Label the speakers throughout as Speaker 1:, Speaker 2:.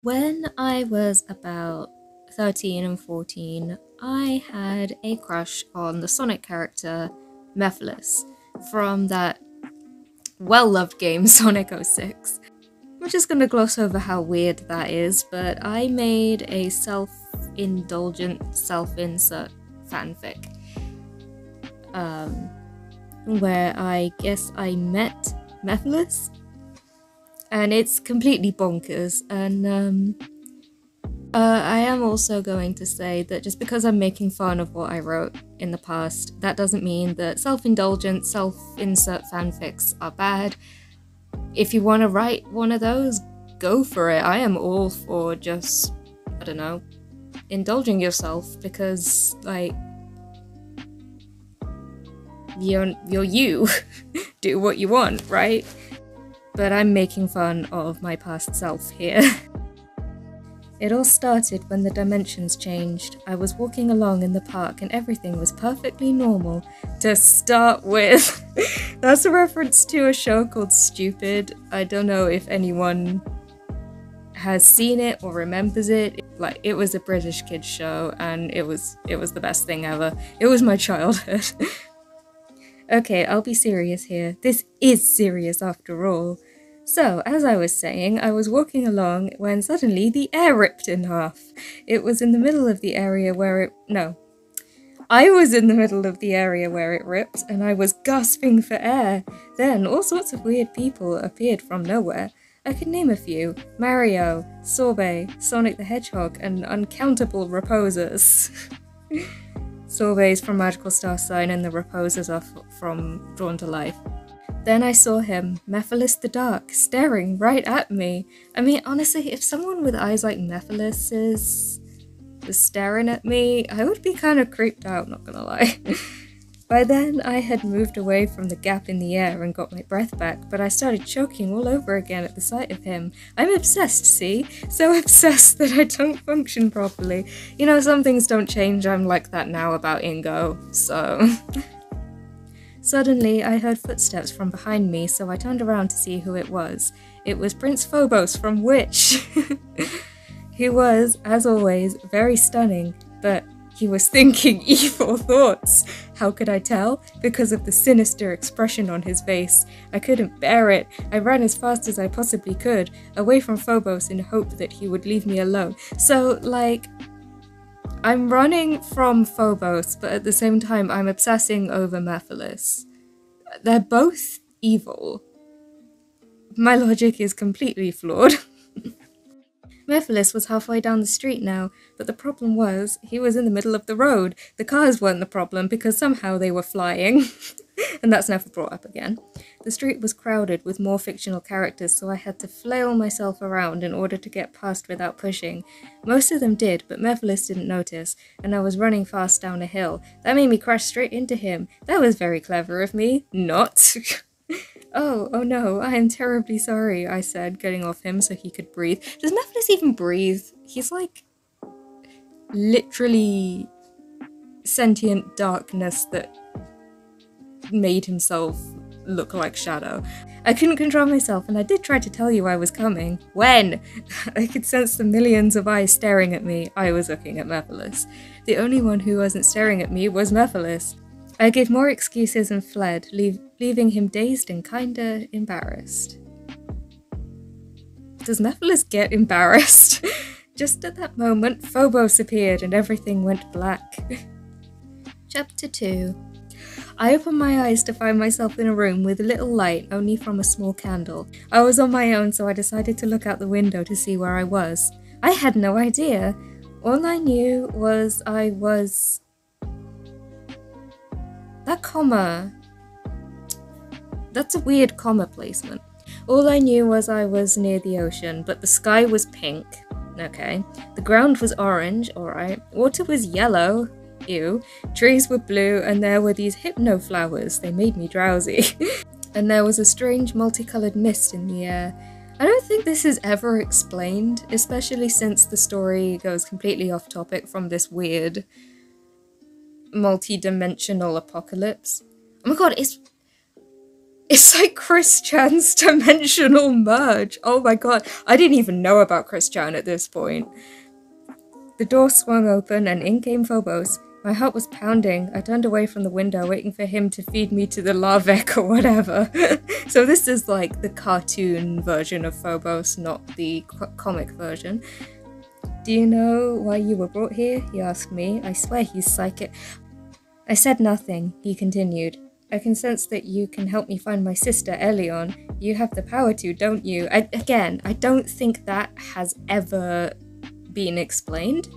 Speaker 1: When I was about 13 and 14, I had a crush on the Sonic character Mephiles from that well-loved game Sonic 06. I'm just gonna gloss over how weird that is, but I made a self-indulgent, self-insert fanfic. Where I guess I met Mephiles, and it's completely bonkers, and I am also going to say that just because I'm making fun of what I wrote in the past, that doesn't mean that self-indulgent, self-insert fanfics are bad. If you want to write one of those, go for it. I am all for just, I don't know, indulging yourself because, like, you're you. Do what you want, right? But I'm making fun of my past self here. It all started when the dimensions changed. I was walking along in the park and everything was perfectly normal to start with. That's a reference to a show called Stupid. I don't know if anyone has seen it or remembers it. Like, it was a British kids show and it was the best thing ever. It was my childhood. Okay, I'll be serious here. This is serious after all. So, as I was saying, I was walking along when suddenly the air ripped in half. It was in the middle of the area where it... No. I was in the middle of the area where it ripped, and I was gasping for air. Then, all sorts of weird people appeared from nowhere. I could name a few. Mario, Sorbet, Sonic the Hedgehog, and uncountable Reposers. Sorbet's from Magical Star Sign, and the Reposers are from Drawn to Life. Then I saw him, Mephiles the Dark, staring right at me. I mean, honestly, if someone with eyes like Mephiles' was staring at me, I would be kind of creeped out, not gonna lie. By then, I had moved away from the gap in the air and got my breath back, but I started choking all over again at the sight of him. I'm obsessed, see? So obsessed that I don't function properly. You know, some things don't change, I'm like that now about Ingo, so... Suddenly, I heard footsteps from behind me, so I turned around to see who it was. It was Prince Phobos from Witch! He was, as always, very stunning, but he was thinking evil thoughts. How could I tell? Because of the sinister expression on his face. I couldn't bear it. I ran as fast as I possibly could, away from Phobos in hope that he would leave me alone. So, like... I'm running from Phobos, but at the same time I'm obsessing over Mephiles. They're both evil. My logic is completely flawed. Mephiles was halfway down the street now, but the problem was, he was in the middle of the road. The cars weren't the problem because somehow they were flying. And that's never brought up again. The street was crowded with more fictional characters, so I had to flail myself around in order to get past without pushing. Most of them did, but Mephiles didn't notice, and I was running fast down a hill. That made me crash straight into him. That was very clever of me. Not. Oh no, I am terribly sorry, I said, getting off him so he could breathe. Does Mephiles even breathe? He's like... literally... sentient darkness that made himself look like Shadow. I couldn't control myself, and I did try to tell you I was coming. When? I could sense the millions of eyes staring at me. I was looking at Mephiles. The only one who wasn't staring at me was Mephiles. I gave more excuses and fled, leaving him dazed and kinda embarrassed. Does Mephiles get embarrassed? Just at that moment, Phobos appeared and everything went black. Chapter 2. I opened my eyes to find myself in a room with little light only from a small candle. I was on my own, so I decided to look out the window to see where I was. I had no idea. All I knew was I was... That comma... That's a weird comma placement. All I knew was I was near the ocean, but the sky was pink. Okay. The ground was orange, alright. Water was yellow. Ew. Trees were blue, and there were these hypno flowers. They made me drowsy. And there was a strange multicolored mist in the air. I don't think this is ever explained, especially since the story goes completely off topic from this weird multi-dimensional apocalypse. Oh my god, It's like Chris Chan's dimensional merge. Oh my god, I didn't even know about Chris Chan at this point. The door swung open and in came Phobos. My heart was pounding. I turned away from the window, waiting for him to feed me to the Larvek or whatever. So this is like the cartoon version of Phobos, not the comic version. Do you know why you were brought here? He asked me. I swear he's psychic. I said nothing. He continued. I can sense that you can help me find my sister, Elion. You have the power to, don't you? I don't think that has ever been explained.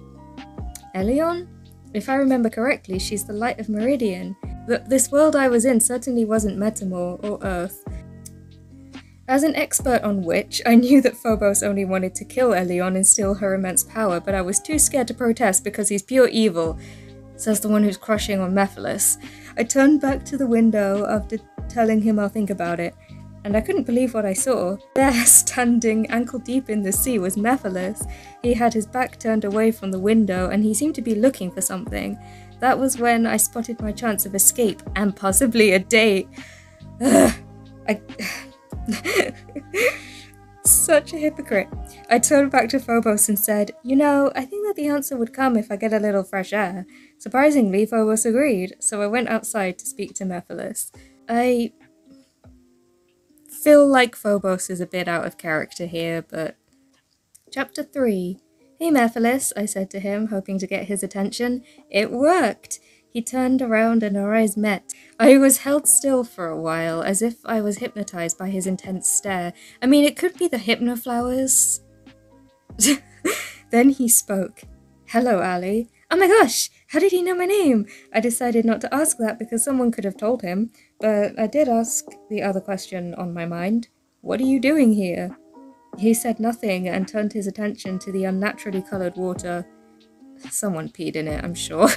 Speaker 1: Elion? If I remember correctly, she's the light of Meridian. But this world I was in certainly wasn't Metamor or Earth. As an expert on witch, I knew that Phobos only wanted to kill Elion and steal her immense power, but I was too scared to protest because he's pure evil, says the one who's crushing on Mephiles. I turned back to the window after telling him I'll think about it, and I couldn't believe what I saw. There, standing ankle-deep in the sea, was Mephiles. He had his back turned away from the window, and he seemed to be looking for something. That was when I spotted my chance of escape, and possibly a date. Such a hypocrite. I turned back to Phobos and said, you know, I think that the answer would come if I get a little fresh air. Surprisingly, Phobos agreed, so I went outside to speak to Mephiles. I feel like Phobos is a bit out of character here, but... Chapter 3. Hey Mephiles, I said to him, hoping to get his attention. It worked! He turned around and our eyes met. I was held still for a while, as if I was hypnotized by his intense stare. I mean, it could be the hypnoflowers. Then he spoke. Hello, Ali. Oh my gosh, how did he know my name? I decided not to ask that because someone could have told him, but I did ask the other question on my mind. What are you doing here? He said nothing and turned his attention to the unnaturally coloured water. Someone peed in it, I'm sure.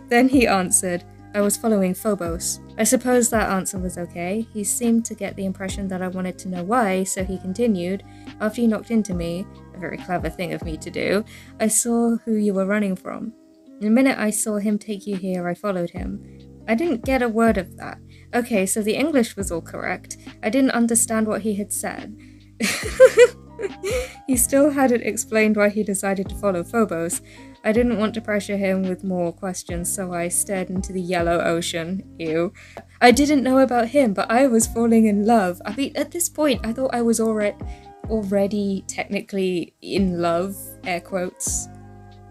Speaker 1: Then he answered, I was following Phobos. I suppose that answer was okay. He seemed to get the impression that I wanted to know why, so he continued. After he knocked into me, a very clever thing of me to do, I saw who you were running from. The minute I saw him take you here, I followed him. I didn't get a word of that. Okay, so the English was all correct. I didn't understand what he had said. He still hadn't explained why he decided to follow Phobos. I didn't want to pressure him with more questions, so I stared into the yellow ocean. Ew. I didn't know about him, but I was falling in love. I mean, at this point, I thought I was already technically in love, air quotes.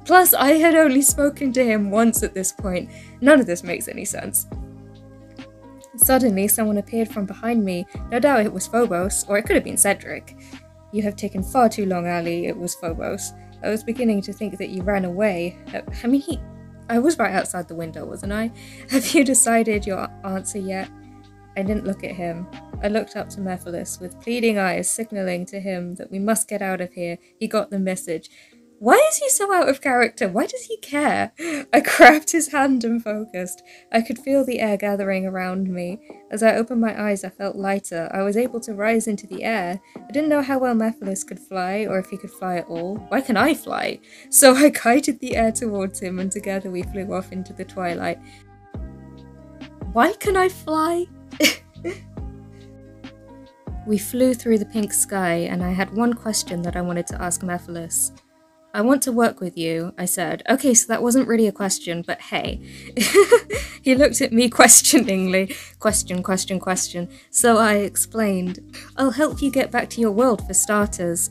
Speaker 1: Plus, I had only spoken to him once at this point. None of this makes any sense. Suddenly, someone appeared from behind me. No doubt it was Phobos, or it could have been Cedric. You have taken far too long, Ali. It was Phobos. I was beginning to think that you ran away. I was right outside the window, wasn't I? Have you decided your answer yet? I didn't look at him. I looked up to Mephiles with pleading eyes, signaling to him that we must get out of here. He got the message. Why is he so out of character? Why does he care? I grabbed his hand and focused. I could feel the air gathering around me. As I opened my eyes, I felt lighter. I was able to rise into the air. I didn't know how well Mephiles could fly, or if he could fly at all. Why can I fly? So I guided the air towards him, and together we flew off into the twilight. Why can I fly? We flew through the pink sky, and I had one question that I wanted to ask Mephiles. I want to work with you, I said. Okay, so that wasn't really a question, but hey. He looked at me questioningly. Question. So I explained. I'll help you get back to your world for starters.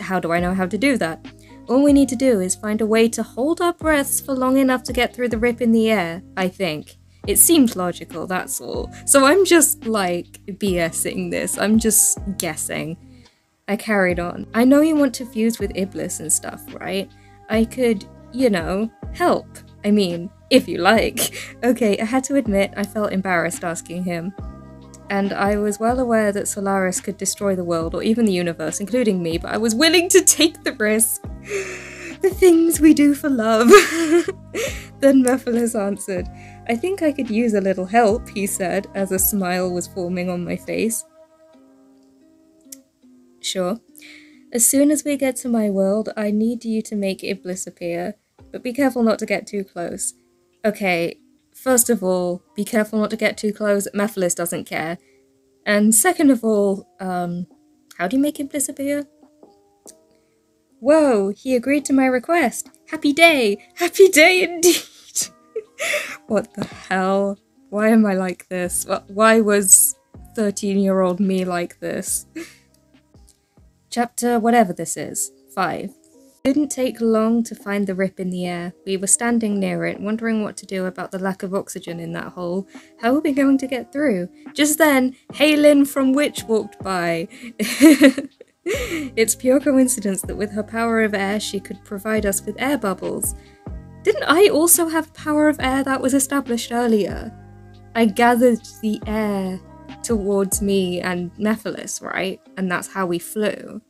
Speaker 1: How do I know how to do that? All we need to do is find a way to hold our breaths for long enough to get through the rip in the air, I think. It seemed logical, that's all. So I'm just, like, BSing this. I'm just guessing. I carried on. I know you want to fuse with Iblis and stuff, right? I could, you know, help. I mean, if you like. Okay, I had to admit I felt embarrassed asking him. And I was well aware that Solaris could destroy the world, or even the universe, including me, but I was willing to take the risk. The things we do for love. Then Mephiles answered. I think I could use a little help, he said, as a smile was forming on my face. Sure. As soon as we get to my world, I need you to make Iblis appear, but be careful not to get too close. Okay, first of all, be careful not to get too close. Mephiles doesn't care. And second of all, how do you make him disappear? Whoa, he agreed to my request. Happy day! Happy day indeed! What the hell? Why am I like this? Why was 13-year-old me like this? Chapter whatever this is, 5. It didn't take long to find the rip in the air. We were standing near it, wondering what to do about the lack of oxygen in that hole. How were we going to get through? Just then, Haylin from Witch walked by. It's pure coincidence that with her power of air, she could provide us with air bubbles. Didn't I also have power of air that was established earlier? I gathered the air towards me and Mephiles, right? And that's how we flew.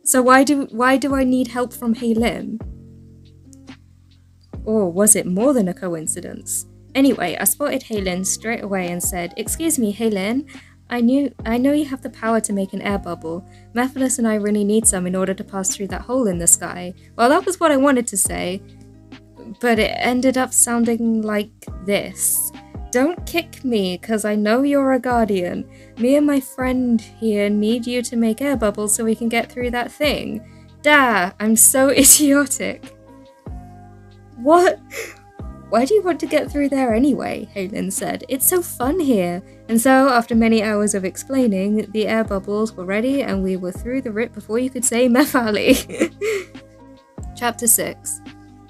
Speaker 1: So why do I need help from Haylin? Or was it more than a coincidence? Anyway, I spotted Haylin straight away and said, "Excuse me, Haylin, I know you have the power to make an air bubble. Mephiles and I really need some in order to pass through that hole in the sky." Well, that was what I wanted to say, but it ended up sounding like this. "Don't kick me, cause I know you're a guardian. Me and my friend here need you to make air bubbles so we can get through that thing. Dah, I'm so idiotic." What? "Why do you want to get through there anyway?" Haylin said. "It's so fun here." And so, after many hours of explaining, the air bubbles were ready and we were through the rip before you could say Mephali. Chapter 6.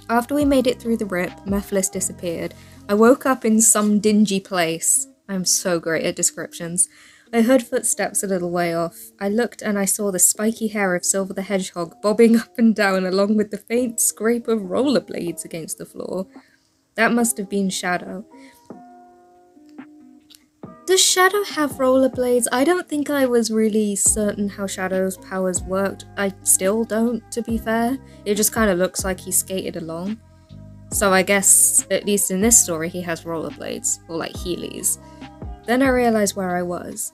Speaker 1: After we made it through the rip, Mephiles disappeared. I woke up in some dingy place. I'm so great at descriptions. I heard footsteps a little way off. I looked and I saw the spiky hair of Silver the Hedgehog bobbing up and down along with the faint scrape of rollerblades against the floor. That must have been Shadow. Does Shadow have rollerblades? I don't think I was really certain how Shadow's powers worked. I still don't, to be fair. It just kind of looks like he skated along. So I guess, at least in this story, he has rollerblades, or like Heelys. Then I realised where I was.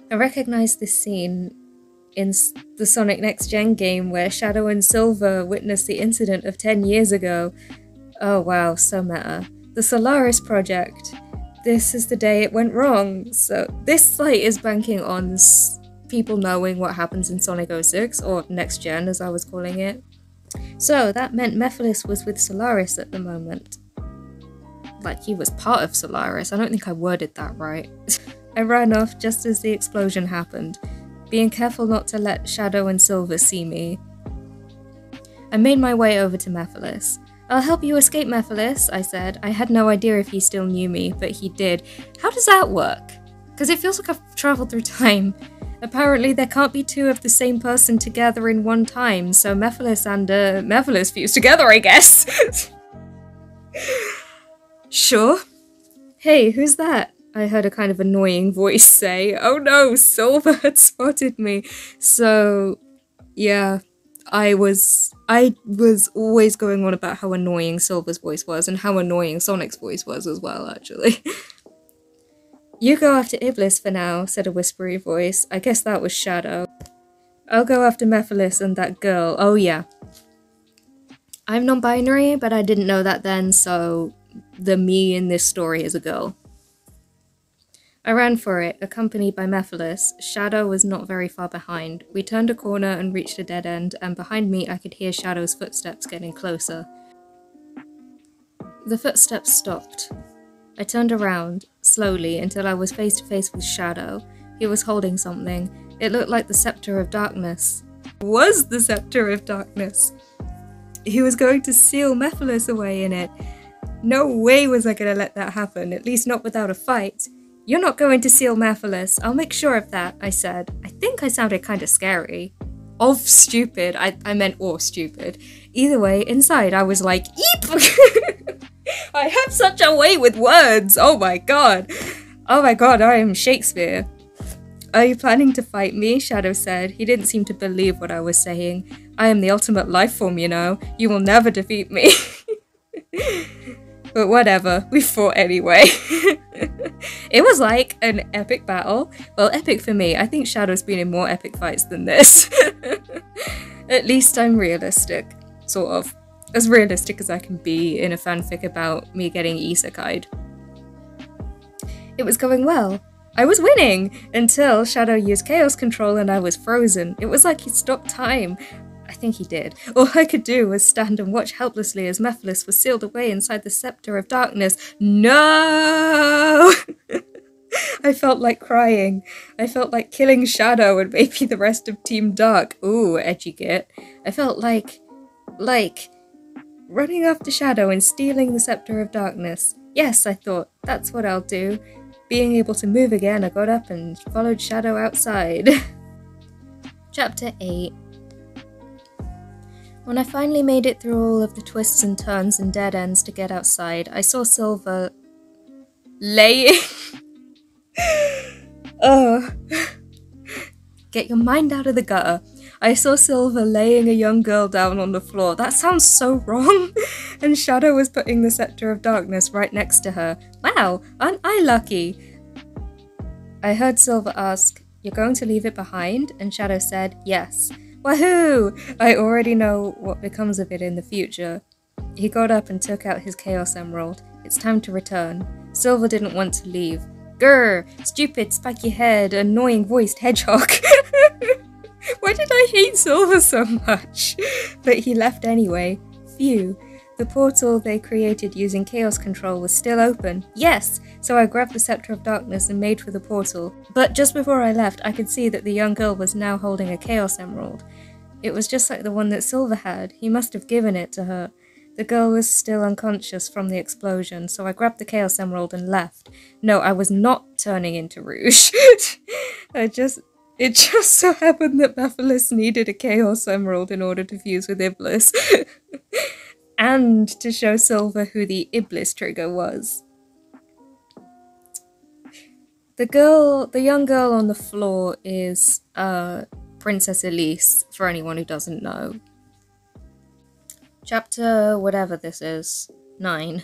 Speaker 1: I recognised this scene in the Sonic Next Gen game where Shadow and Silver witnessed the incident of 10 years ago. Oh wow, so meta. The Solaris project. This is the day it went wrong. So this site is banking on people knowing what happens in Sonic 06, or Next Gen as I was calling it. So that meant Mephiles was with Solaris at the moment. Like he was part of Solaris. I don't think I worded that right. I ran off just as the explosion happened, being careful not to let Shadow and Silver see me. I made my way over to Mephiles. "I'll help you escape, Mephiles," I said. I had no idea if he still knew me, but he did. How does that work? Because it feels like I've travelled through time. Apparently there can't be two of the same person together in one time, so Mephiles and Mephiles fused together, I guess. Sure. "Hey, who's that?" I heard a kind of annoying voice say. Oh no, Silver had spotted me. So, yeah, I was always going on about how annoying Silver's voice was and how annoying Sonic's voice was as well, actually. "You go after Iblis for now," said a whispery voice. I guess that was Shadow. "I'll go after Mephiles and that girl. Oh yeah. I'm non-binary, but I didn't know that then, so the me in this story is a girl." I ran for it, accompanied by Mephiles. Shadow was not very far behind. We turned a corner and reached a dead end, and behind me I could hear Shadow's footsteps getting closer. The footsteps stopped. I turned around, slowly, until I was face to face with Shadow. He was holding something. It looked like the Scepter of Darkness. It was the Scepter of Darkness! He was going to seal Mephiles away in it. No way was I going to let that happen, at least not without a fight. "You're not going to seal Mephiles, I'll make sure of that," I said. I think I sounded kinda scary. Of stupid, I meant or stupid. Either way, inside I was like, eep! I have such a way with words, oh my god. Oh my god, I am Shakespeare. "Are you planning to fight me?" Shadow said. He didn't seem to believe what I was saying. "I am the ultimate life form, you know. You will never defeat me." But whatever, we fought anyway. It was like an epic battle. Well, epic for me. I think Shadow's been in more epic fights than this. At least I'm realistic. Sort of. As realistic as I can be in a fanfic about me getting isekai'd. It was going well. I was winning until Shadow used Chaos Control and I was frozen. It was like he stopped time. I think he did. All I could do was stand and watch helplessly as Mephiles was sealed away inside the Scepter of Darkness. No! I felt like crying. I felt like killing Shadow and maybe the rest of Team Dark. Ooh, edgy git. I felt like running after Shadow and stealing the Scepter of Darkness. Yes, I thought, that's what I'll do. Being able to move again, I got up and followed Shadow outside. Chapter 8. When I finally made it through all of the twists and turns and dead ends to get outside, I saw Silver laying... Oh. Get your mind out of the gutter. I saw Silver laying a young girl down on the floor. That sounds so wrong. And Shadow was putting the Scepter of Darkness right next to her. Wow, aren't I lucky? I heard Silver ask, "You're going to leave it behind?" And Shadow said, "Yes." Wahoo! I already know what becomes of it in the future. He got up and took out his Chaos Emerald. It's time to return. Silver didn't want to leave. Grr! Stupid, spiky head, annoying voiced hedgehog. Why did I hate Silver so much? But he left anyway. Phew. The portal they created using Chaos Control was still open. Yes! So I grabbed the Scepter of Darkness and made for the portal. But just before I left, I could see that the young girl was now holding a Chaos Emerald. It was just like the one that Silver had. He must have given it to her. The girl was still unconscious from the explosion, so I grabbed the Chaos Emerald and left. No, I was not turning into Rouge. It just so happened that Mephiles needed a Chaos Emerald in order to fuse with Iblis. And to show Silver who the Iblis trigger was. The young girl on the floor is, Princess Elise, for anyone who doesn't know. Chapter whatever this is, 9.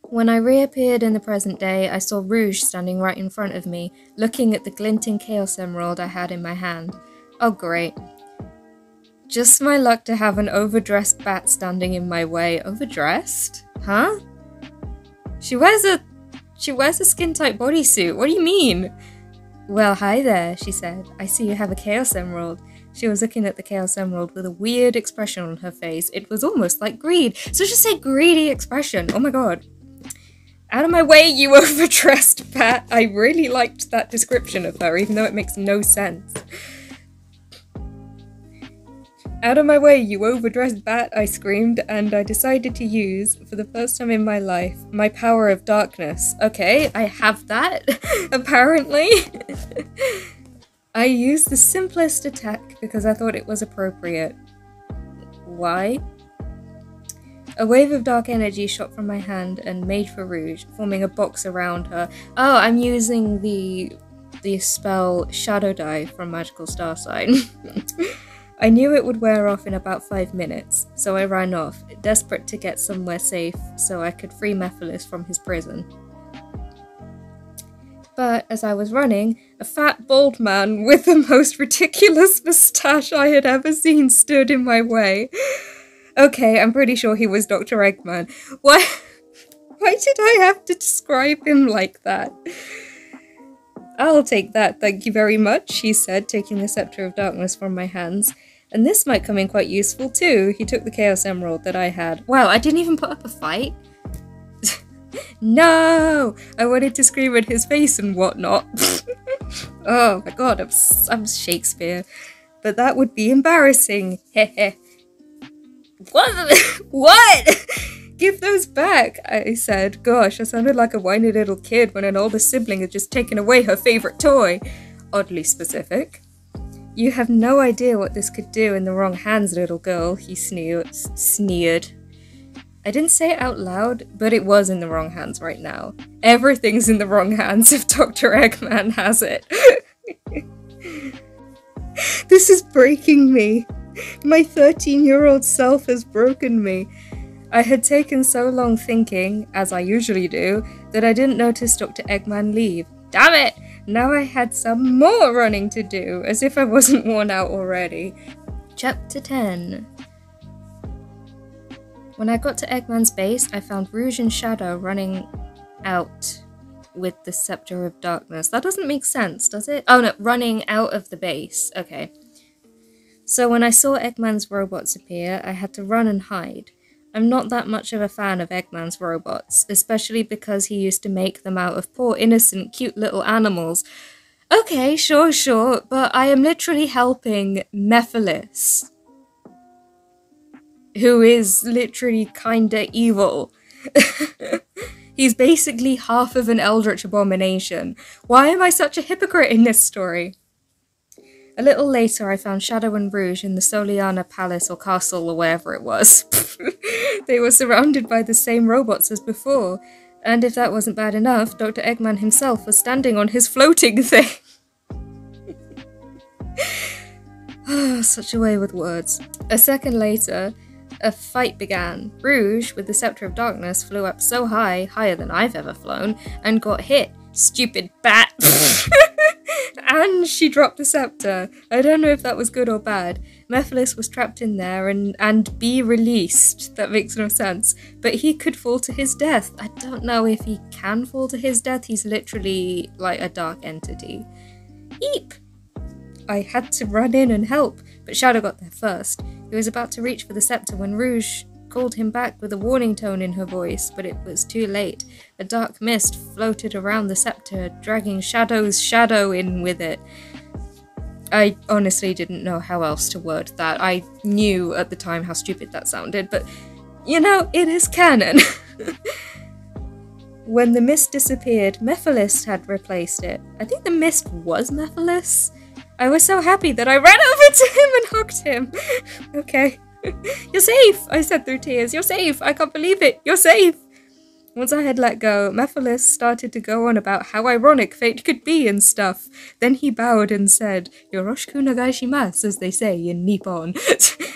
Speaker 1: When I reappeared in the present day, I saw Rouge standing right in front of me, looking at the glinting Chaos Emerald I had in my hand. Oh great. Just my luck to have an overdressed bat standing in my way. Overdressed? Huh? She wears a skin-tight bodysuit. What do you mean? Well, hi there, she said. I see you have a Chaos Emerald. She was looking at the Chaos Emerald with a weird expression on her face. It was almost like greed. So just say greedy expression. Oh my god. Out of my way, you overdressed bat. I really liked that description of her, even though it makes no sense. Out of my way, you overdressed bat, I screamed, and I decided to use, for the first time in my life, my power of darkness. Okay, I have that, apparently. I used the simplest attack because I thought it was appropriate. Why? A wave of dark energy shot from my hand and made for Rouge, forming a box around her. Oh, I'm using the spell Shadow Die from Magical Star Sign. I knew it would wear off in about 5 minutes, so I ran off, desperate to get somewhere safe so I could free Mephiles from his prison. But as I was running, a fat, bald man with the most ridiculous moustache I had ever seen stood in my way. Okay, I'm pretty sure he was Dr. Eggman. Why did I have to describe him like that? I'll take that, thank you very much, he said, taking the Scepter of Darkness from my hands. And this might come in quite useful too. He took the Chaos Emerald that I had. Wow, I didn't even put up a fight? No! I wanted to scream at his face and whatnot. Oh my god, I'm Shakespeare. But that would be embarrassing. Heh. What? Give those back, I said. Gosh, I sounded like a whiny little kid when an older sibling had just taken away her favourite toy. Oddly specific. You have no idea what this could do in the wrong hands, little girl, he sneered. I didn't say it out loud, but it was in the wrong hands right now. Everything's in the wrong hands if Dr. Eggman has it. This is breaking me. My 13-year-old self has broken me. I had taken so long thinking, as I usually do, that I didn't notice Dr. Eggman leave. Damn it! Now I had some more running to do, as if I wasn't worn out already. Chapter 10. When I got to Eggman's base, I found Rouge and Shadow running out. with the Scepter of Darkness. That doesn't make sense, does it? Oh no, running out of the base. Okay. So when I saw Eggman's robots appear, I had to run and hide. I'm not that much of a fan of Eggman's robots, especially because he used to make them out of poor, innocent, cute little animals. Okay, sure, but I am literally helping Mephiles, who is literally kinda evil. He's basically half of an eldritch abomination. Why am I such a hypocrite in this story? A little later, I found Shadow and Rouge in the Soliana Palace or Castle or wherever it was. They were surrounded by the same robots as before, and if that wasn't bad enough, Dr. Eggman himself was standing on his floating thing. Such a way with words. A second later, a fight began. Rouge, with the Scepter of Darkness, flew up so high, higher than I've ever flown, and got hit. Stupid bat! And she dropped the scepter. I don't know if that was good or bad. Mephiles was trapped in there and be released. That makes no sense. But he could fall to his death. I don't know if he can fall to his death. He's literally like a dark entity. Eep! I had to run in and help, but Shadow got there first. He was about to reach for the scepter when Rouge called him back with a warning tone in her voice, but it was too late. A dark mist floated around the scepter, dragging Shadow's shadow in with it. I honestly didn't know how else to word that. I knew at the time how stupid that sounded, but you know, it is canon. When the mist disappeared, Mephiles had replaced it. I think the mist was Mephiles. I was so happy that I ran over to him and hugged him. Okay. You're safe, I said through tears. You're safe. I can't believe it. You're safe. Once I had let go, Mephiles started to go on about how ironic fate could be and stuff. Then he bowed and said, Yoroshiku nagai as they say in Nippon.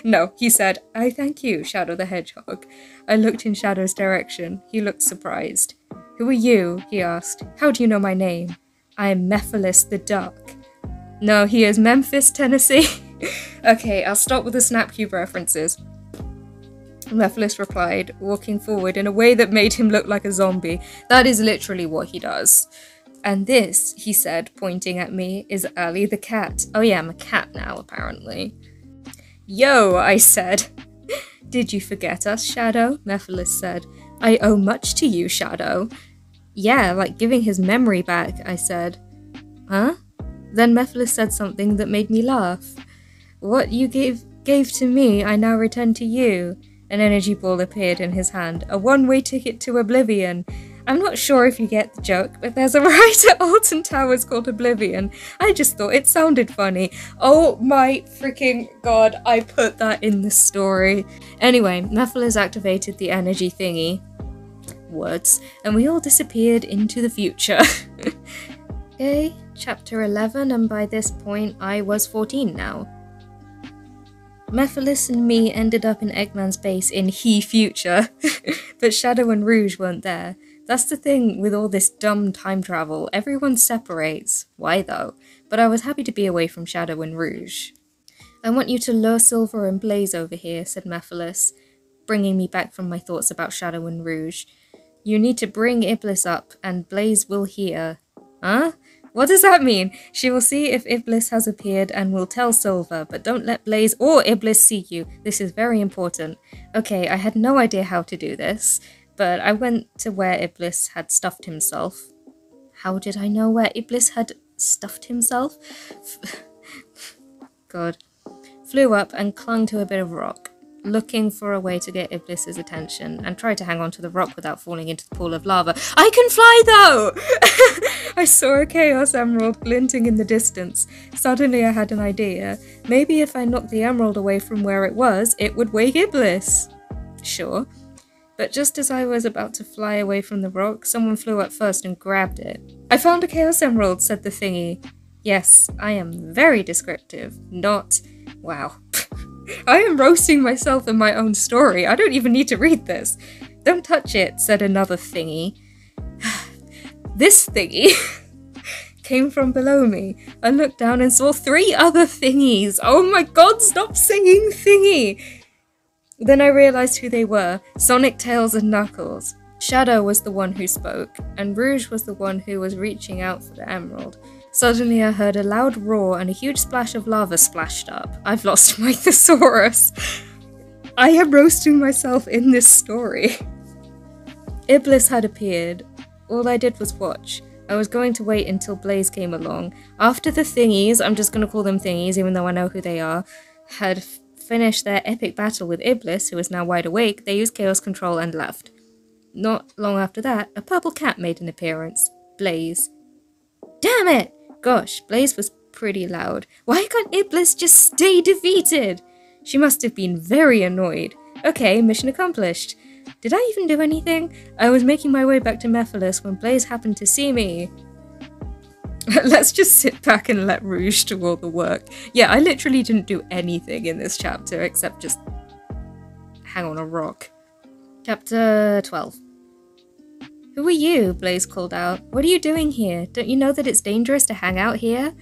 Speaker 1: No, he said, I thank you, Shadow the Hedgehog. I looked in Shadow's direction. He looked surprised. Who are you? He asked. How do you know my name? I am Mephiles the Dark. No, he is Memphis, Tennessee. Okay, I'll stop with the Snapcube references. Mephiles replied, walking forward in a way that made him look like a zombie. That is literally what he does. And this, he said, pointing at me, is Ali the cat. Oh yeah, I'm a cat now, apparently. Yo, I said. Did you forget us, Shadow? Mephiles said. I owe much to you, Shadow. Yeah, like giving his memory back, I said. Huh? Then Mephiles said something that made me laugh. What you gave to me, I now return to you. An energy ball appeared in his hand, a one-way ticket to Oblivion. I'm not sure if you get the joke, but there's a ride at Alton Towers called Oblivion. I just thought it sounded funny. Oh my freaking god, I put that in the story. Anyway, Mephiles activated the energy thingy. Words. And we all disappeared into the future. Okay, chapter 11, and by this point I was 14 now. Mephiles and me ended up in Eggman's base in future, but Shadow and Rouge weren't there. That's the thing with all this dumb time travel, everyone separates. Why though? But I was happy to be away from Shadow and Rouge. I want you to lure Silver and Blaze over here, said Mephiles, bringing me back from my thoughts about Shadow and Rouge. You need to bring Iblis up, and Blaze will hear. Huh? What does that mean? She will see if Iblis has appeared and will tell Silver, but don't let Blaze or Iblis see you. This is very important. Okay, I had no idea how to do this, but I went to where Iblis had stuffed himself. How did I know where Iblis had stuffed himself? God. Flew up and clung to a bit of rock, looking for a way to get Iblis's attention, and tried to hang on to the rock without falling into the pool of lava. I can fly though! I saw a Chaos Emerald glinting in the distance. Suddenly I had an idea. Maybe if I knocked the emerald away from where it was, it would wake Iblis. Sure. But just as I was about to fly away from the rock, someone flew up first and grabbed it. I found a Chaos Emerald, said the thingy. Yes, I am very descriptive. Not... Wow. I am roasting myself in my own story. I don't even need to read this. Don't touch it, said another thingy. This thingy came from below me. I looked down and saw 3 other thingies. Oh my god, stop singing thingy! Then I realized who they were. Sonic, Tails, and Knuckles. Shadow was the one who spoke, and Rouge was the one who was reaching out for the emerald. Suddenly I heard a loud roar and a huge splash of lava splashed up. I've lost my thesaurus. I am roasting myself in this story. Iblis had appeared. All I did was watch. I was going to wait until Blaze came along. After the thingies, I'm just going to call them thingies even though I know who they are, had finished their epic battle with Iblis, who is now wide awake, they used chaos control and left. Not long after that, a purple cat made an appearance. Blaze. Damn it! Gosh, Blaze was pretty loud. Why can't Iblis just stay defeated? She must have been very annoyed. Okay, mission accomplished. Did I even do anything? I was making my way back to Mephiles when Blaze happened to see me. Let's just sit back and let Rouge do all the work. Yeah, I literally didn't do anything in this chapter except just hang on a rock. Chapter 12. Who are you? Blaze called out. What are you doing here? Don't you know that it's dangerous to hang out here?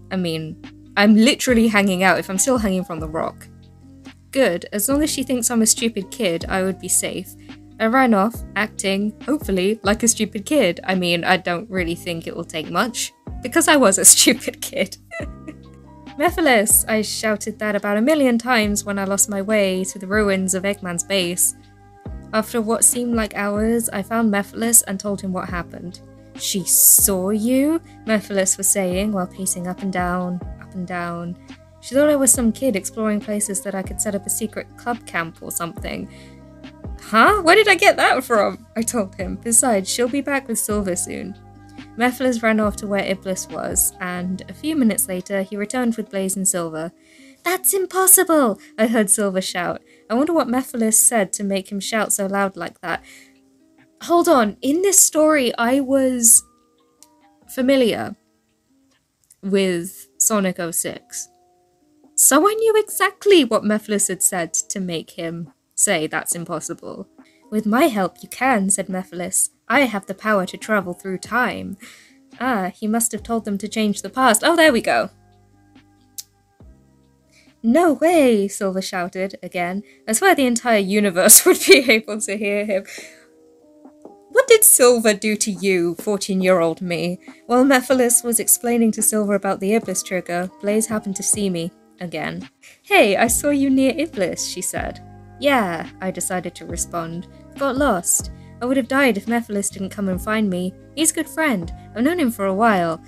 Speaker 1: I mean, I'm literally hanging out if I'm still hanging from the rock. Good, as long as she thinks I'm a stupid kid, I would be safe. I ran off, acting, hopefully, like a stupid kid. I mean, I don't really think it will take much, because I was a stupid kid. Mephiles! I shouted that about 1,000,000 times when I lost my way to the ruins of Eggman's base. After what seemed like hours, I found Mephiles and told him what happened. She saw you? Mephiles was saying while pacing up and down, up and down. She thought I was some kid exploring places that I could set up a secret club camp or something. Huh? Where did I get that from? I told him. Besides, she'll be back with Silver soon. Mephiles ran off to where Iblis was, and a few minutes later he returned with Blaze and Silver. That's impossible! I heard Silver shout. I wonder what Mephiles said to make him shout so loud like that. Hold on, in this story I was familiar with Sonic 06. So I knew exactly what Mephiles had said to make him say that's impossible. With my help you can, said Mephiles. I have the power to travel through time. Ah, he must have told them to change the past. Oh, there we go. No way, Silver shouted again. I swear the entire universe would be able to hear him. What did Silver do to you, 14-year-old me? While Mephiles was explaining to Silver about the Iblis trigger, Blaze happened to see me again. Hey, I saw you near Iblis, she said. Yeah, I decided to respond. Got lost. I would have died if Mephiles didn't come and find me. He's a good friend. I've known him for a while.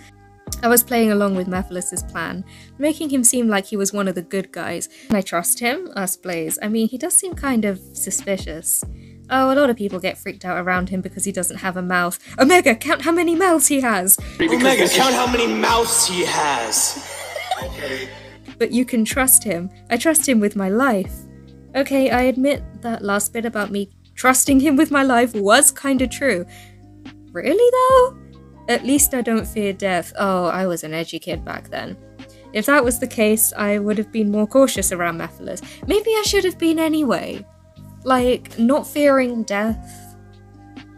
Speaker 1: I was playing along with Mephiles' plan, making him seem like he was one of the good guys. Can I trust him? Asked Blaze. I mean, he does seem kind of suspicious. Oh, a lot of people get freaked out around him because he doesn't have a mouth. Omega, count how many mouths he has!
Speaker 2: Omega, count how many mouths he has!
Speaker 1: But you can trust him. I trust him with my life. Okay, I admit that last bit about me trusting him with my life was kinda true. Really though? At least I don't fear death. Oh, I was an edgy kid back then. If that was the case, I would have been more cautious around Mephiles. Maybe I should have been anyway. Like, not fearing death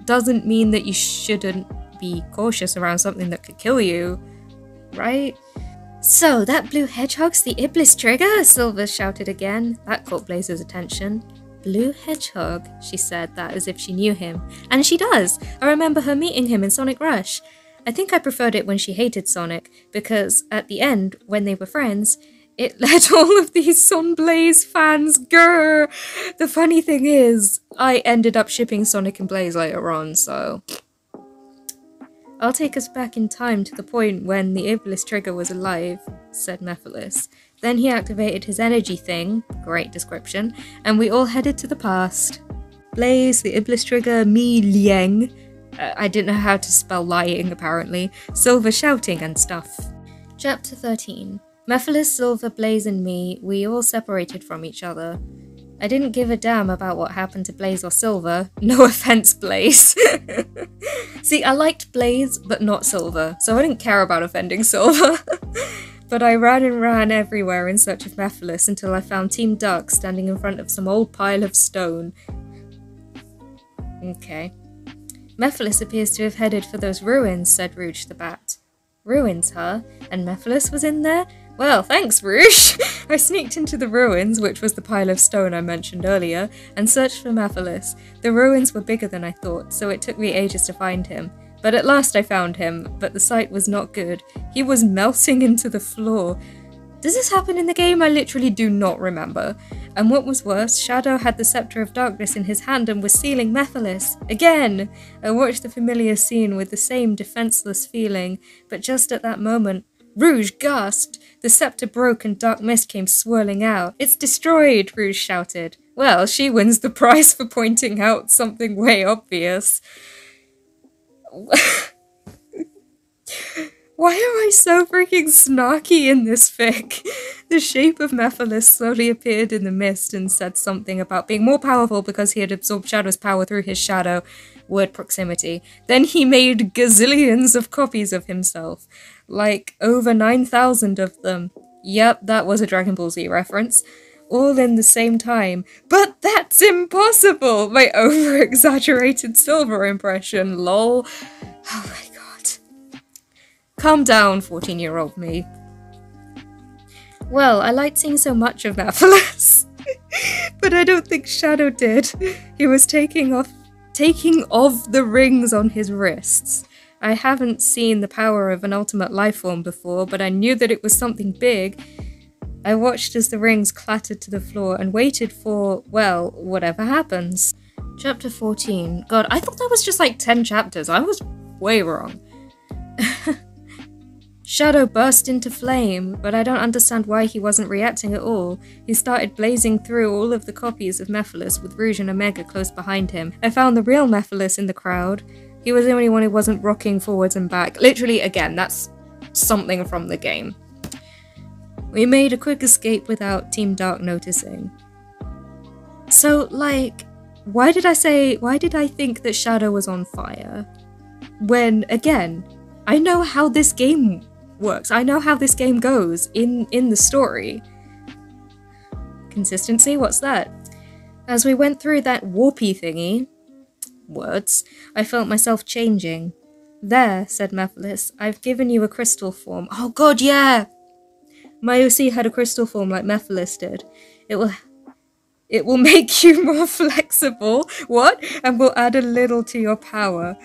Speaker 1: doesn't mean that you shouldn't be cautious around something that could kill you, right? So, that blue hedgehog's the Iblis trigger? Silver shouted again. That caught Blaze's attention. Blue hedgehog, she said that as if she knew him. And she does! I remember her meeting him in Sonic Rush. I think I preferred it when she hated Sonic, because at the end, when they were friends, it let all of these Sunblaze fans go. The funny thing is, I ended up shipping Sonic and Blaze later on, so... I'll take us back in time to the point when the Iblis trigger was alive, said Mephiles. Then he activated his energy thing, great description, and we all headed to the past. Blaze, the Iblis trigger, me, Liang. I didn't know how to spell lying, apparently. Silver shouting and stuff. Chapter 13. Mephiles, Silver, Blaze and me, we all separated from each other. I didn't give a damn about what happened to Blaze or Silver. No offense, Blaze. See, I liked Blaze, but not Silver, so I didn't care about offending Silver. But I ran and ran everywhere in search of Mephiles until I found Team Duck standing in front of some old pile of stone. Okay. Mephiles appears to have headed for those ruins, said Rouge the Bat. Ruins, huh? And Mephiles was in there? Well, thanks, Rouge! I sneaked into the ruins, which was the pile of stone I mentioned earlier, and searched for Mephiles. The ruins were bigger than I thought, so it took me ages to find him. But at last I found him, but the sight was not good. He was melting into the floor. Does this happen in the game? I literally do not remember. And what was worse, Shadow had the Scepter of Darkness in his hand and was sealing Mephiles. Again! I watched the familiar scene with the same defenseless feeling, but just at that moment, Rouge gasped! The scepter broke and dark mist came swirling out. It's destroyed, Rouge shouted. Well, she wins the prize for pointing out something way obvious. Why am I so freaking snarky in this fic? The shape of Mephiles slowly appeared in the mist and said something about being more powerful because he had absorbed Shadow's power through his shadow, word proximity. Then he made gazillions of copies of himself. Like, over 9,000 of them. Yep, that was a Dragon Ball Z reference. All in the same time. But that's impossible! My over-exaggerated Silver impression, lol. Oh my god. Calm down, 14-year-old me. Well, I liked seeing so much of Mephiles. But I don't think Shadow did. He was taking off the rings on his wrists. I haven't seen the power of an ultimate life form before, but I knew that it was something big. I watched as the rings clattered to the floor and waited for, well, whatever happens. Chapter 14. God, I thought that was just like 10 chapters. I was way wrong. Shadow burst into flame, but I don't understand why he wasn't reacting at all. He started blazing through all of the copies of Mephiles with Rouge and Omega close behind him. I found the real Mephiles in the crowd. He was the only one who wasn't rocking forwards and back. Literally, again, that's something from the game. We made a quick escape without Team Dark noticing. So, like, why did I think that Shadow was on fire? When, again, I know how this game works. I know how this game goes in the story. Consistency? What's that? As we went through that warpy thingy, words, I felt myself changing. There, said Mephiles, I've given you a crystal form. Oh god, yeah! My OC had a crystal form like Mephiles did. It will make you more flexible. What? And will add a little to your power.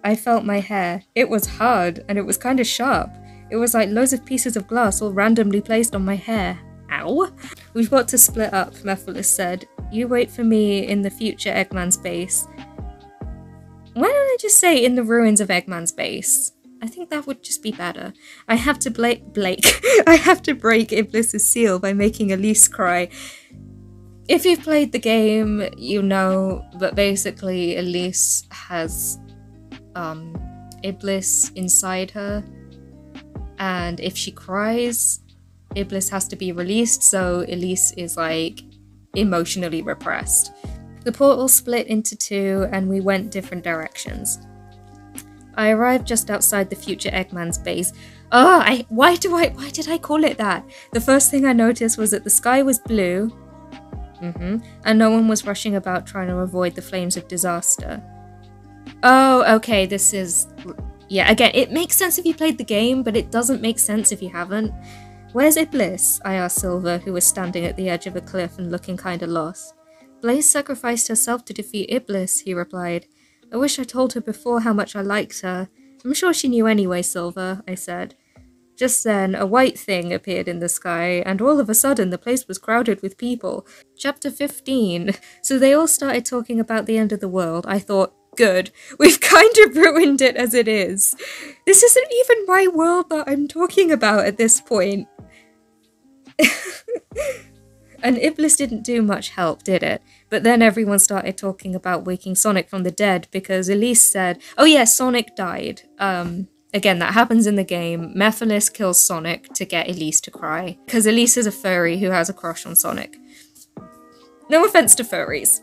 Speaker 1: I felt my hair. It was hard, and it was kind of sharp. It was like loads of pieces of glass all randomly placed on my hair. Ow! We've got to split up, Mephiles said. You wait for me in the future Eggman's base. Why don't I just say in the ruins of Eggman's base? I think that would just be better. I have to I have to break Iblis's seal by making Elise cry. If you've played the game, you know, but basically Elise has Iblis inside her, and if she cries, Iblis has to be released, so Elise is like emotionally repressed. The portal split into two and we went different directions. I arrived just outside the future Eggman's base. Why did I call it that? The first thing I noticed was that the sky was blue, and no one was rushing about trying to avoid the flames of disaster. Oh, okay, this is... Yeah, again, it makes sense if you played the game, but it doesn't make sense if you haven't. Where's Iblis? I asked Silver, who was standing at the edge of a cliff and looking kinda lost. Blaze sacrificed herself to defeat Iblis, he replied. I wish I told her before how much I liked her. I'm sure she knew anyway, Silver, I said. Just then, a white thing appeared in the sky, and all of a sudden the place was crowded with people. Chapter 15. So they all started talking about the end of the world. I thought, good. We've kind of ruined it as it is. This isn't even my world that I'm talking about at this point. And Iblis didn't do much help, did it? But then everyone started talking about waking Sonic from the dead because Elise said, oh yeah, Sonic died. Again, that happens in the game. Mephiles kills Sonic to get Elise to cry. Because Elise is a furry who has a crush on Sonic. No offense to furries.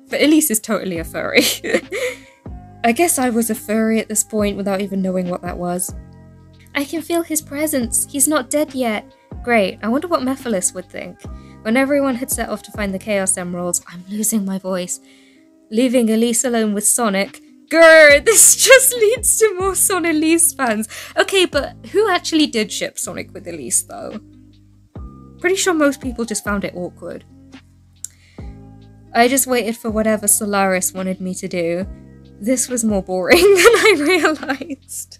Speaker 1: But Elise is totally a furry. I guess I was a furry at this point without even knowing what that was. I can feel his presence. He's not dead yet. Great. I wonder what Mephiles would think. When everyone had set off to find the Chaos Emeralds, I'm losing my voice. Leaving Elise alone with Sonic, Grr, this just leads to more Sonic Elise fans. Okay, but who actually did ship Sonic with Elise, though? Pretty sure most people just found it awkward. I just waited for whatever Solaris wanted me to do. This was more boring than I realised.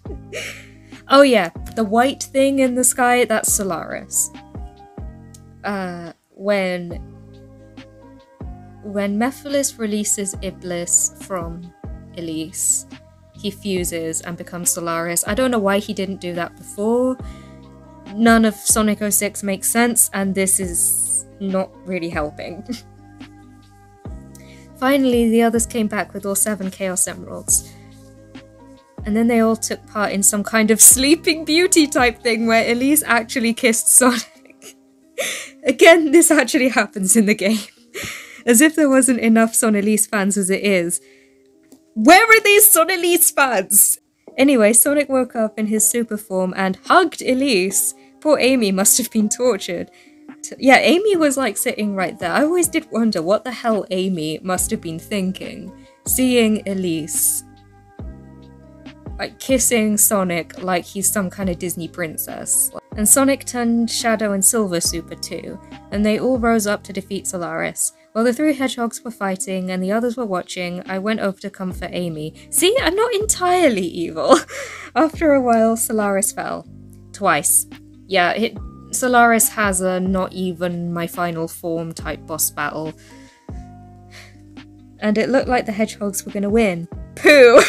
Speaker 1: Oh yeah, the white thing in the sky, that's Solaris. When Mephiles releases Iblis from Elise, he fuses and becomes Solaris. I don't know why he didn't do that before. None of Sonic 06 makes sense, and this is not really helping. Finally, the others came back with all 7 Chaos Emeralds. And then they all took part in some kind of Sleeping Beauty type thing where Elise actually kissed Sonic. Again, this actually happens in the game. As if there wasn't enough Sonic Elise fans as it is. Where are these Sonic Elise fans? Anyway, Sonic woke up in his super form and hugged Elise. Poor Amy must have been tortured. Yeah, Amy was like sitting right there. I always did wonder what the hell Amy must have been thinking, seeing Elise like kissing Sonic like he's some kind of Disney princess. And Sonic turned Shadow and Silver Super too, and they all rose up to defeat Solaris. While the 3 hedgehogs were fighting and the others were watching, I went over to comfort Amy. See, I'm not entirely evil. After a while, Solaris fell. Twice. Yeah, Solaris has a not even my final form type boss battle. And it looked like the hedgehogs were gonna win. Pooh!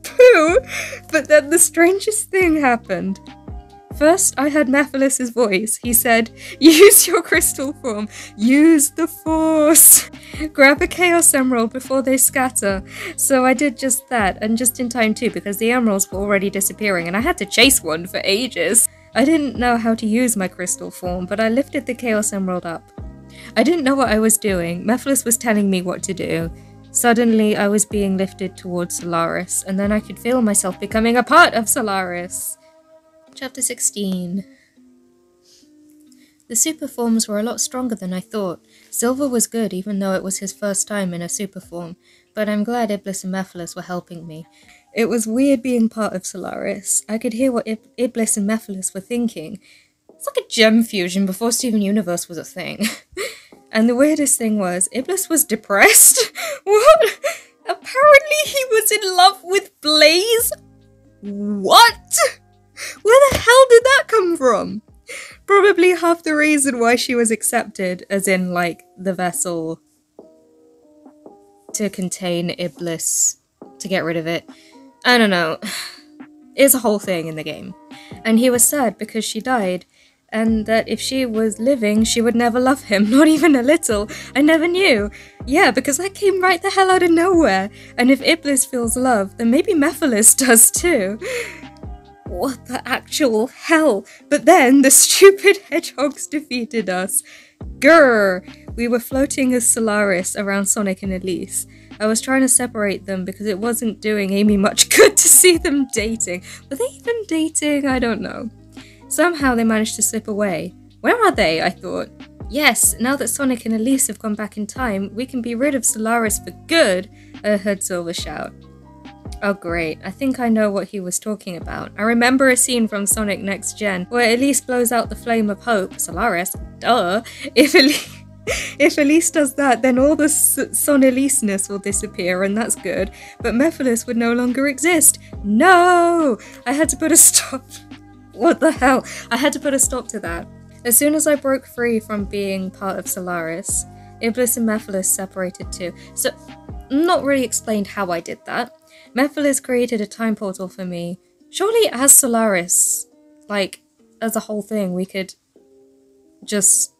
Speaker 1: Pooh! But then the strangest thing happened. First, I heard Mephiles' voice. He said, "Use your crystal form. Use the force. Grab a Chaos Emerald before they scatter." So I did just that, and just in time too, because the emeralds were already disappearing and I had to chase one for ages. I didn't know how to use my crystal form, but I lifted the Chaos Emerald up. I didn't know what I was doing. Mephiles was telling me what to do. Suddenly, I was being lifted towards Solaris, and then I could feel myself becoming a part of Solaris. Chapter 16. The super forms were a lot stronger than I thought. Silver was good even though it was his first time in a super form, but I'm glad Iblis and Mephiles were helping me. It was weird being part of Solaris. I could hear what Iblis and Mephiles were thinking. It's like a gem fusion before Steven Universe was a thing. And the weirdest thing was, Iblis was depressed? What? Apparently he was in love with Blaze? What? Where the hell did that come from? Probably half the reason why she was accepted, as in, like, the vessel to contain Iblis, to get rid of it. I don't know. It's a whole thing in the game. And he was sad because she died, and that if she was living, she would never love him, not even a little. I never knew. Yeah, because that came right the hell out of nowhere. And if Iblis feels love, then maybe Mephiles does too. What the actual hell? But then the stupid hedgehogs defeated us. Grr! We were floating as Solaris around Sonic and Elise. I was trying to separate them because it wasn't doing Amy much good to see them dating. Were they even dating? I don't know. Somehow they managed to slip away. Where are they? I thought. Yes, now that Sonic and Elise have gone back in time, we can be rid of Solaris for good, I heard Silver shout. Oh great, I think I know what he was talking about. I remember a scene from Sonic Next Gen where Elise blows out the flame of hope. Solaris? Duh! If Elise does that, then all the Soneliseness will disappear, and that's good. But Mephiles would no longer exist. No! I had to put a stop. What the hell? I had to put a stop to that. As soon as I broke free from being part of Solaris, Iblis and Mephiles separated too. So, not really explained how I did that. Mephiles created a time portal for me. Surely as Solaris, like, as a whole thing, we could just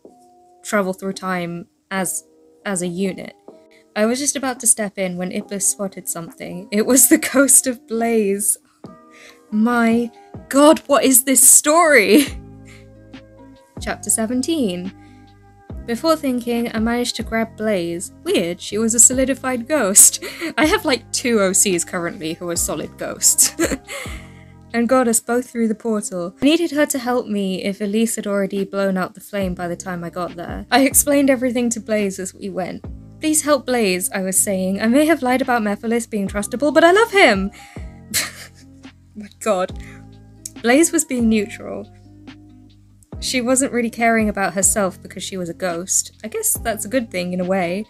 Speaker 1: travel through time as a unit. I was just about to step in when Iblis spotted something. It was the ghost of Blaze. My god, what is this story? Chapter 17. Before thinking, I managed to grab Blaze. Weird, she was a solidified ghost. I have like 2 OCs currently who are solid ghosts. And got us both through the portal. I needed her to help me if Elise had already blown out the flame by the time I got there. I explained everything to Blaze as we went. Please help Blaze, I was saying. I may have lied about Mephiles being trustable, but I love him! My god. Blaze was being neutral. She wasn't really caring about herself because she was a ghost. I guess that's a good thing in a way.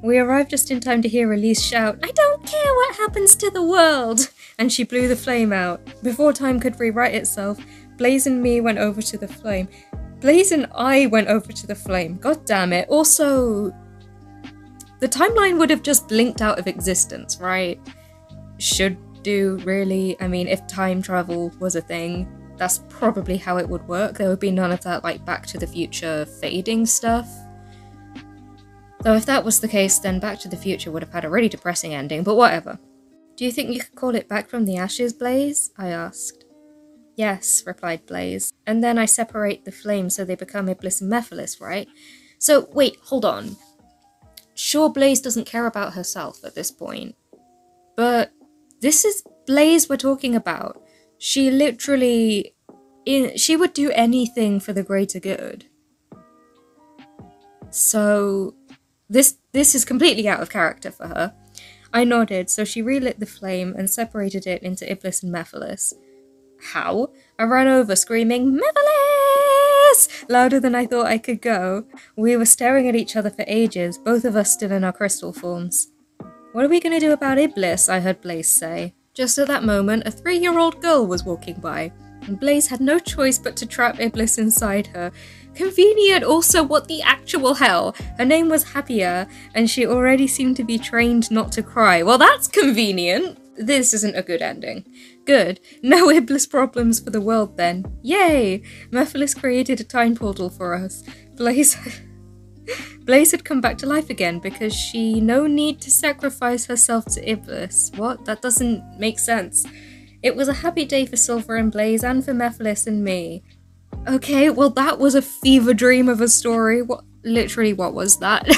Speaker 1: We arrived just in time to hear Elise shout, "I don't care what happens to the world!" And she blew the flame out. Before time could rewrite itself, Blaze and me went over to the flame. Blaze and I went over to the flame. God damn it. Also, the timeline would have just blinked out of existence, right? Should do, really. I mean, if time travel was a thing, that's probably how it would work. There would be none of that, like, Back to the Future fading stuff. Though if that was the case, then Back to the Future would have had a really depressing ending, but whatever. Do you think you could call it back from the ashes, Blaze? I asked. Yes, replied Blaze. And then I separate the flames so they become Iblis and Mephiles, right? So, wait, hold on. Sure, Blaze doesn't care about herself at this point, but this is Blaze we're talking about. She literally... she would do anything for the greater good. So... This is completely out of character for her. I nodded, so she relit the flame and separated it into Iblis and Mephiles. How? I ran over, screaming, "Mephiles!" louder than I thought I could go. We were staring at each other for ages, both of us still in our crystal forms. "What are we going to do about Iblis?" I heard Blaze say. Just at that moment, a 3-year-old girl was walking by, and Blaze had no choice but to trap Iblis inside her. Convenient. Also, what the actual hell? Her name was Happier, and she already seemed to be trained not to cry. Well, that's convenient. This isn't a good ending. Good. No Iblis problems for the world then. Yay! Mephiles created a time portal for us. Blaze had come back to life again because she no need to sacrifice herself to Iblis. What? That doesn't make sense. It was a happy day for Silver and Blaze and for Mephiles and me. Okay, well that was a fever dream of a story. Literally, what was that?